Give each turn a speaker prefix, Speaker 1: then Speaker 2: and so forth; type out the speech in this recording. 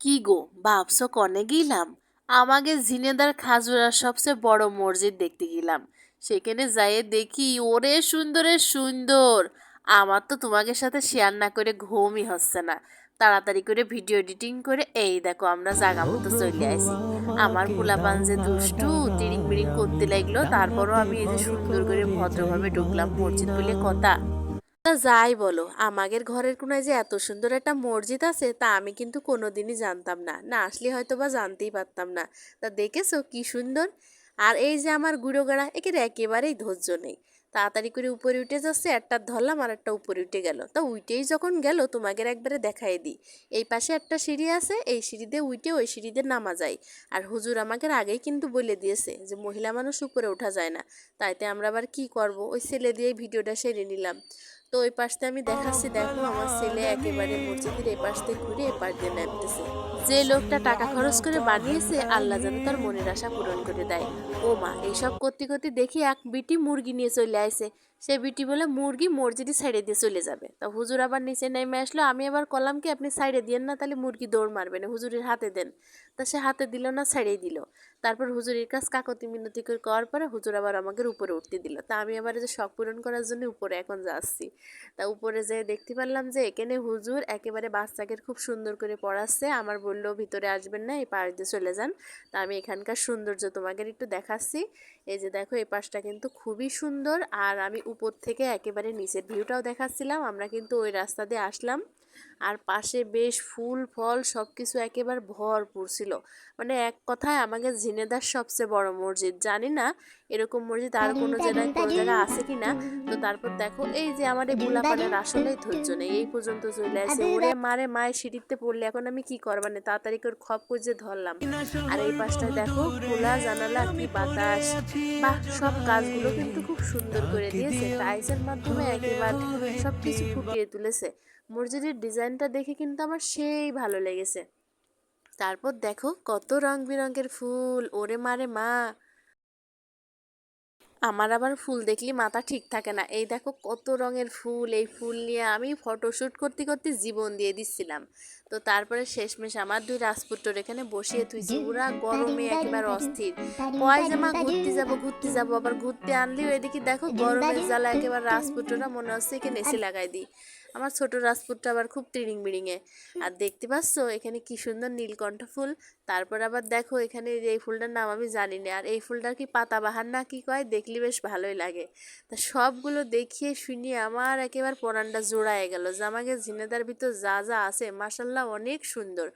Speaker 1: কি গো, ভাবছো কনে গেলাম? আমাকে ঝিনেদার খাজুরার সবচেয়ে বড় মসজিদ দেখতে গেলাম। সেখানে যাইয়ে দেখি ওরে সুন্দরে সুন্দর। আমার তো তোমাকে সাথে শেয়ার না করে ঘুমই হচ্ছে না। তাড়াতাড়ি করে ভিডিও এডিটিং করে এই দেখো আমরা জাগা মতো চলে আসি। আমার পোলাপান যে দুষ্টু তিরিং বিরিং করতে লাগলো, তারপরও আমি এই যে সুন্দর করে ভদ্রভাবে ঢুকলাম মসজিদ বলে কথা। তা যাই বলো, আমাদের ঘরের কোনায় যে এত সুন্দর একটা মসজিদ আছে তা আমি কিন্তু কোনোদিনই জানতাম না, না আসলে হয়তো বা জানতেই পারতাম না। তা দেখেছো কি সুন্দর। আর এই যে আমার গুঁড়ো গাড়া একে একেবারেই ধৈর্য নেই। তাড়াতাড়ি করে উপরে উঠে যাচ্ছে, একটা ধরলাম আর একটা উপরে উঠে গেল। তা উইটেই যখন গেল তোমাদের একবারে দেখাই দিই। এই পাশে একটা সিঁড়ি আছে, এই সিঁড়ি দিয়ে উইটে ওই সিঁড়ি দিয়ে নামা যায়। আর হুজুর আমাকে আগেই কিন্তু বলে দিয়েছে যে মহিলা মানুষ উপরে ওঠা যায় না। তাইতে আমরা আবার কি করব, ওই ছেলে দিয়ে ভিডিওটা সেরে নিলাম। তো ওই পাশটা আমি দেখাচ্ছি, দেখো আমার ছেলে একেবারে মসজিদের এই পাশ দিয়ে ঘুরে এপাশ দিয়ে নামতেছে। যে লোকটা টাকা খরচ করে বানিয়েছে আল্লাহ যেন তার মনের আশা পূরণ করে দেয়। ও মা, এইসব করতে করতে দেখি এক বিটি মুরগি নিয়ে চলে আসে। সে বিটি বলে মুরগি মসজিদে সাইডে দিয়ে চলে যাবে। তা হুজুর আবার নিচে নেমে আসলো, আমি আবার কলাম কি আপনি সাইডে দিয়েন না, তাহলে মুরগি দৌড় মারবে না, হুজুরের হাতে দেন। তা সে হাতে দিল না, ছাড়িয়ে দিল। তারপর হুজুরের কাছ কাকতি মিনতি করে করার পরে হুজুর আবার আমাকে উপরে উঠতে দিল। তা আমি আবার এই যে শখ পূরণ করার জন্য উপরে এখন যাচ্ছি। তা উপরে যেয়ে দেখতে পারলাম যে এখানে হুজুর একেবারে বাচ্চাকে খুব সুন্দর করে পড়াচ্ছে। আমার বললো ভিতরে আসবেন না, এই পাশ দিয়ে চলে যান। তা আমি এখানকার সৌন্দর্য তোমাকে একটু দেখাচ্ছি। এই যে দেখো এই পাশটা কিন্তু খুবই সুন্দর। আর আমি উপর থেকে একেবারে নিচের ভিউটাও দেখাচ্ছিলাম। আমরা কিন্তু ওই রাস্তা দিয়ে আসলাম। আর পাশে বেশ ফুল ফল সব কিছু একেবারে ভরপুর ছিল। মানে এক কথায় আমাদের ঝিনেদার সবচেয়ে বড় মসজিদ। জানি না এরকম মসজিদ আর কোনো জায়গায় আছে কিনা। তো তারপর দেখো এই যে আমার এই বুলাপানের আসলেই ধৈর্য নেই, এই পর্যন্ত চলে আসে। ওরে মারে মায়ের সিঁড়িতে পড়লে এখন আমি কি করবা না, তাড়াতাড়ি করে খপ করে ধরলাম। আর এই পাশটায় দেখো খোলা জানালা, কি বাতাস। বাহ, সব কাজগুলো কিন্তু খুব সুন্দর করে দিয়েছে, টাইলসের মাধ্যমে একেবারে সবকিছু ফুটিয়ে তুলেছে। মসজিদের ডিজাইনটা দেখে কিন্তু আমার সেই ভালো লেগেছে। তারপর দেখো কত রং বেরঙের ফুল, ওরে মারে মা। আমার আবার ফুল দেখলে মাথা ঠিক থাকে না। এই দেখো কত রঙের ফুল, এই ফুল নিয়ে আমি ফটোশ্যুট করতে করতে জীবন দিয়ে দিচ্ছিলাম। তো তারপরে শেষমেশ আমার দুই রাজপুত্র এখানে বসিয়ে থুইছি, ওরা গরমে একেবারে অস্থির। কয় যে মা ঘুরতে যাব ঘুরতে যাব, আবার ঘুরতে আনলেও এদিকে দেখো গরমের জ্বালা একেবারে রাজপুত্ররা মনে হচ্ছে এখানে এসি লাগাই দিই। আমার ছোট রাজপুত্র আবার খুব তিরিং বিড়িংয়ে। আর দেখতে পাচ্ছ এখানে কি সুন্দর নীলকণ্ঠ ফুল। তারপর আবার দেখো এখানে এই ফুলটার নাম আমি জানি না, আর এই ফুলটার কি পাতাবাহার না কি কয়, দেখলে বেশ ভালোই লাগে। তা সবগুলো দেখিয়ে শুনিয়ে আমার একেবারে পরানটা জোড়ায় গেল যে আমাকে ঝিনেদার ভিতর যা যা আছে মাসাল্লাহ অনেক সুন্দর।